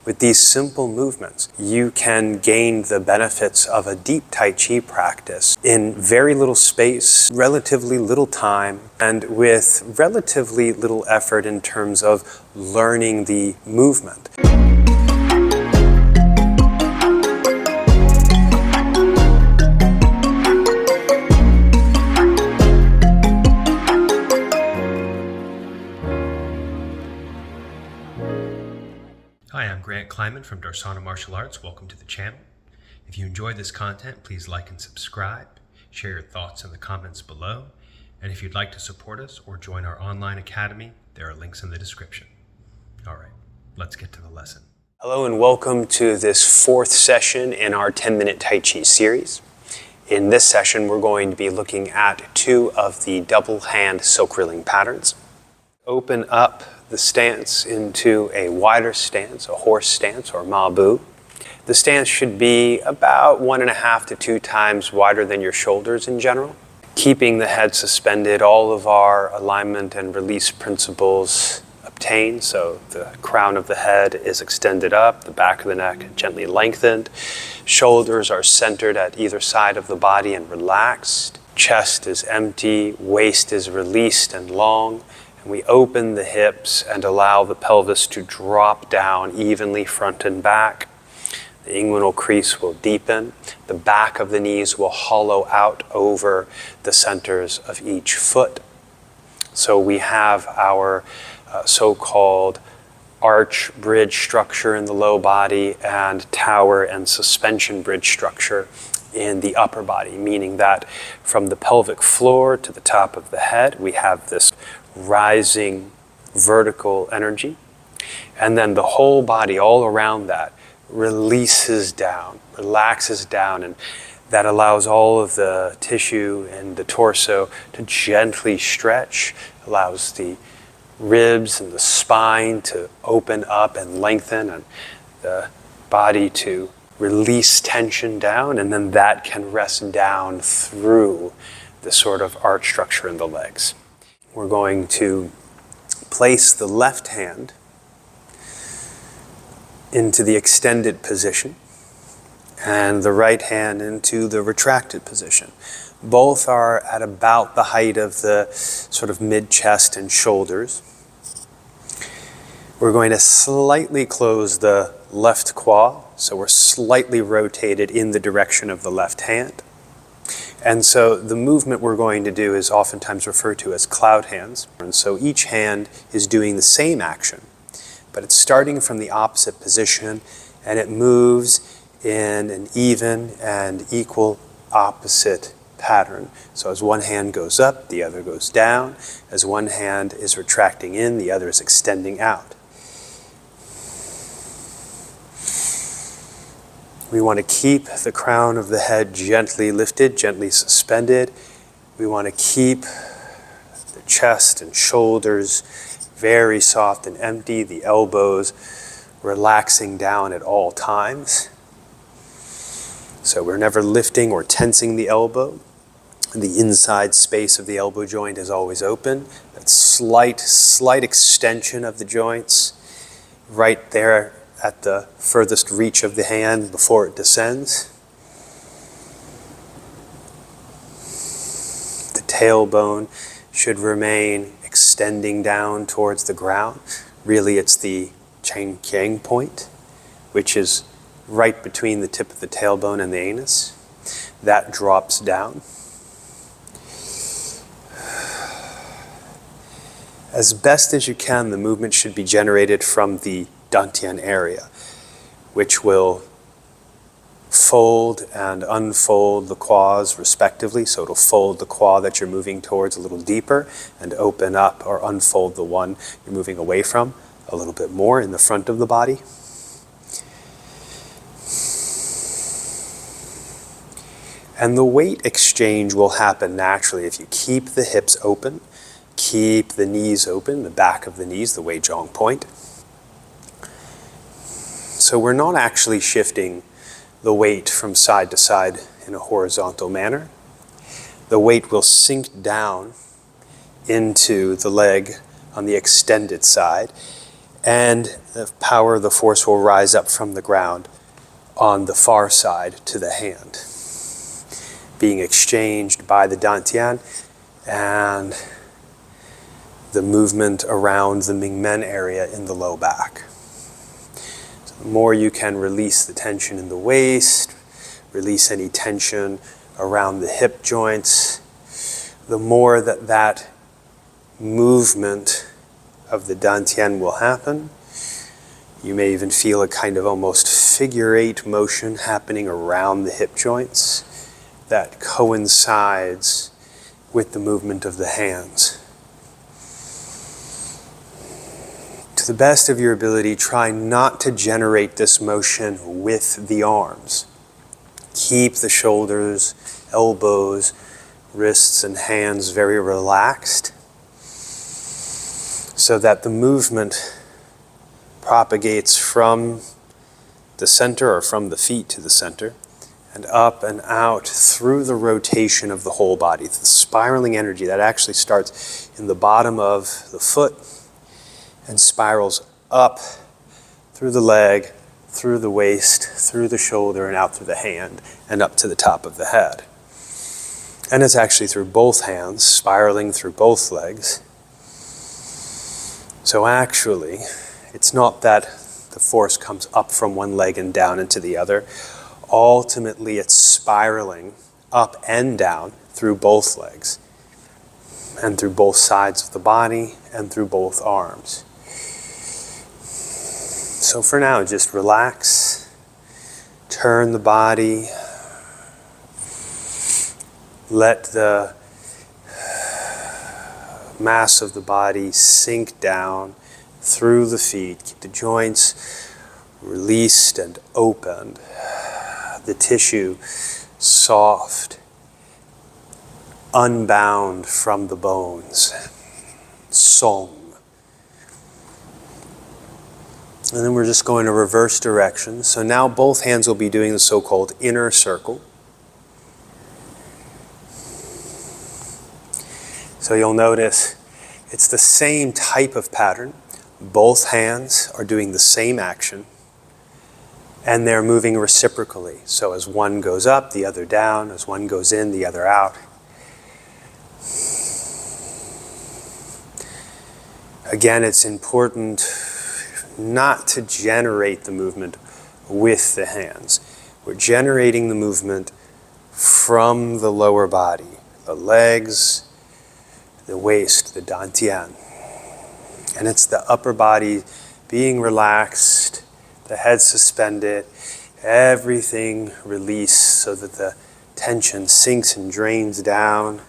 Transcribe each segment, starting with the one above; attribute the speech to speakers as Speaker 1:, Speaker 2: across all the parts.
Speaker 1: With these simple movements, you can gain the benefits of a deep Tai Chi practice in very little space, relatively little time, and with relatively little effort in terms of learning the movement.
Speaker 2: Hi, I'm Grant Kleiman from Darsana Martial Arts. Welcome to the channel. If you enjoyed this content, please like and subscribe. Share your thoughts in the comments below. And if you'd like to support us or join our online academy, there are links in the description. All right, let's get to the lesson.
Speaker 1: Hello and welcome to this fourth session in our 10-minute Tai Chi series. In this session, we're going to be looking at two of the double hand silk reeling patterns. Open up the stance into a wider stance, a horse stance or ma bu. The stance should be about 1.5 to 2 times wider than your shoulders in general. Keeping the head suspended, all of our alignment and release principles obtained. So the crown of the head is extended up, the back of the neck gently lengthened. Shoulders are centered at either side of the body and relaxed. Chest is empty, waist is released and long. And we open the hips and allow the pelvis to drop down evenly front and back. The inguinal crease will deepen. The back of the knees will hollow out over the centers of each foot. So we have our so-called arch bridge structure in the low body and tower and suspension bridge structure in the upper body, meaning that from the pelvic floor to the top of the head, we have this rising vertical energy, and then the whole body all around that releases down, relaxes down, and that allows all of the tissue in the torso to gently stretch, allows the ribs and the spine to open up and lengthen, and the body to release tension down, and then that can rest down through the sort of arch structure in the legs. We're going to place the left hand into the extended position and the right hand into the retracted position. Both are at about the height of the sort of mid-chest and shoulders. We're going to slightly close the left quad, so we're slightly rotated in the direction of the left hand. And so the movement we're going to do is oftentimes referred to as cloud hands. And so each hand is doing the same action, but it's starting from the opposite position, and it moves in an even and equal opposite pattern. So as one hand goes up, the other goes down. As one hand is retracting in, the other is extending out. We want to keep the crown of the head gently lifted, gently suspended. We want to keep the chest and shoulders very soft and empty, the elbows relaxing down at all times. So we're never lifting or tensing the elbow. The inside space of the elbow joint is always open. That slight extension of the joints right there at the furthest reach of the hand before it descends. The tailbone should remain extending down towards the ground. Really, it's the Chang Kiang point, which is right between the tip of the tailbone and the anus. That drops down. As best as you can, the movement should be generated from the dantian area, which will fold and unfold the quads respectively. So it'll fold the quad that you're moving towards a little deeper and open up or unfold the one you're moving away from a little bit more in the front of the body. And the weight exchange will happen naturally if you keep the hips open, keep the knees open, the back of the knees, the Wei Zhong point. So we're not actually shifting the weight from side to side in a horizontal manner. The weight will sink down into the leg on the extended side, and The power of the force will rise up from the ground on the far side to the hand, being exchanged by the dantian and the movement around the Mingmen area in the low back. So the more you can release the tension in the waist, release any tension around the hip joints, the more that movement of the dantian will happen. You may even feel a kind of almost figure eight motion happening around the hip joints that coincides with the movement of the hands. To the best of your ability, try not to generate this motion with the arms. Keep the shoulders, elbows, wrists, and hands very relaxed so that the movement propagates from the center or from the feet to the center and up and out through the rotation of the whole body. The spiraling energy that actually starts in the bottom of the foot and spirals up through the leg, through the waist, through the shoulder, and out through the hand and up to the top of the head. And it's actually through both hands, spiraling through both legs. So actually, it's not that the force comes up from one leg and down into the other. Ultimately, it's spiraling up and down through both legs and through both sides of the body and through both arms. So for now, just relax, turn the body, let the mass of the body sink down through the feet. Keep the joints released and opened. The tissue soft, unbound from the bones. Song. And then we're just going to reverse direction. So now both hands will be doing the so-called inner circle. So you'll notice it's the same type of pattern. Both hands are doing the same action, and they're moving reciprocally. So as one goes up, the other down. As one goes in, the other out. Again, it's important not to generate the movement with the hands. We're generating the movement from the lower body, the legs, the waist, the dantian. And it's the upper body being relaxed, the head suspended, everything released so that the tension sinks and drains down.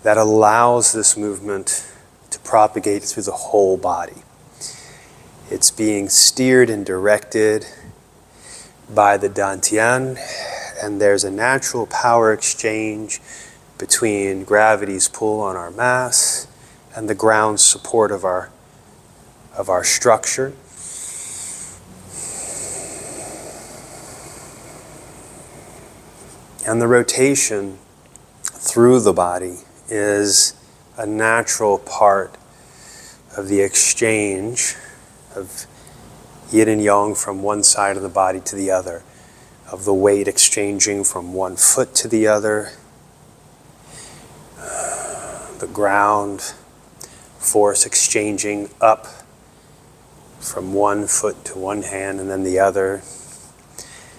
Speaker 1: That allows this movement to propagate through the whole body. It's being steered and directed by the dantian, and there's a natural power exchange between gravity's pull on our mass and the ground support of our structure. And the rotation through the body is a natural part of the exchange of yin and yang from one side of the body to the other, of the weight exchanging from one foot to the other, the ground force exchanging up from one foot to one hand and then the other.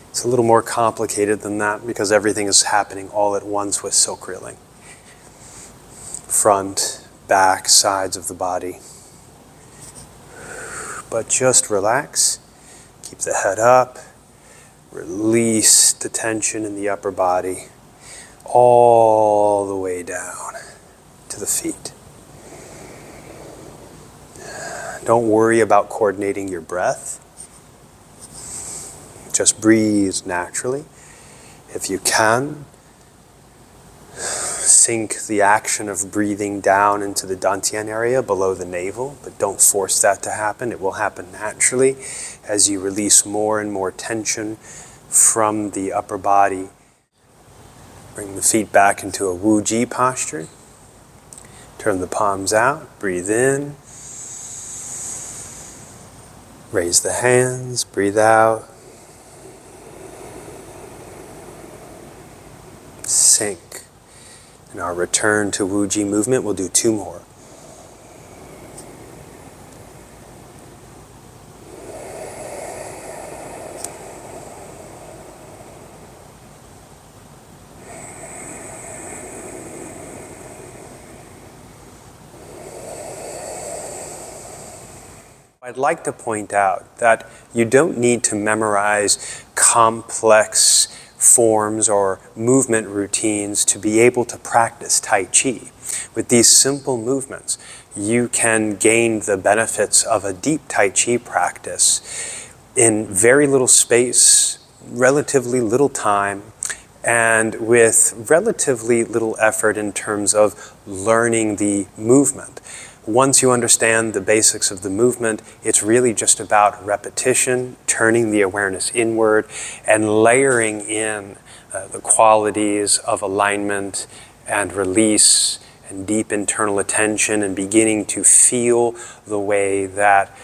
Speaker 1: It's a little more complicated than that because everything is happening all at once with silk reeling. Front, back, sides of the body. But just relax, keep the head up, release the tension in the upper body all the way down to the feet. Don't worry about coordinating your breath. Just breathe naturally. If you can, sink the action of breathing down into the dantian area below the navel, but don't force that to happen. It will happen naturally as you release more and more tension from the upper body. Bring the feet back into a Wu Ji posture. Turn the palms out, breathe in. Raise the hands, breathe out. Sink. In our return to Wuji movement, we'll do 2 more. I'd like to point out that you don't need to memorize complex forms or movement routines to be able to practice Tai Chi. With these simple movements, you can gain the benefits of a deep Tai Chi practice in very little space, relatively little time, and with relatively little effort in terms of learning the movement. Once you understand the basics of the movement, it's really just about repetition, turning the awareness inward, and layering in the qualities of alignment and release and deep internal attention, and beginning to feel the way that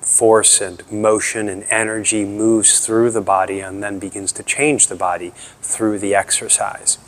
Speaker 1: force and motion and energy moves through the body and then begins to change the body through the exercise.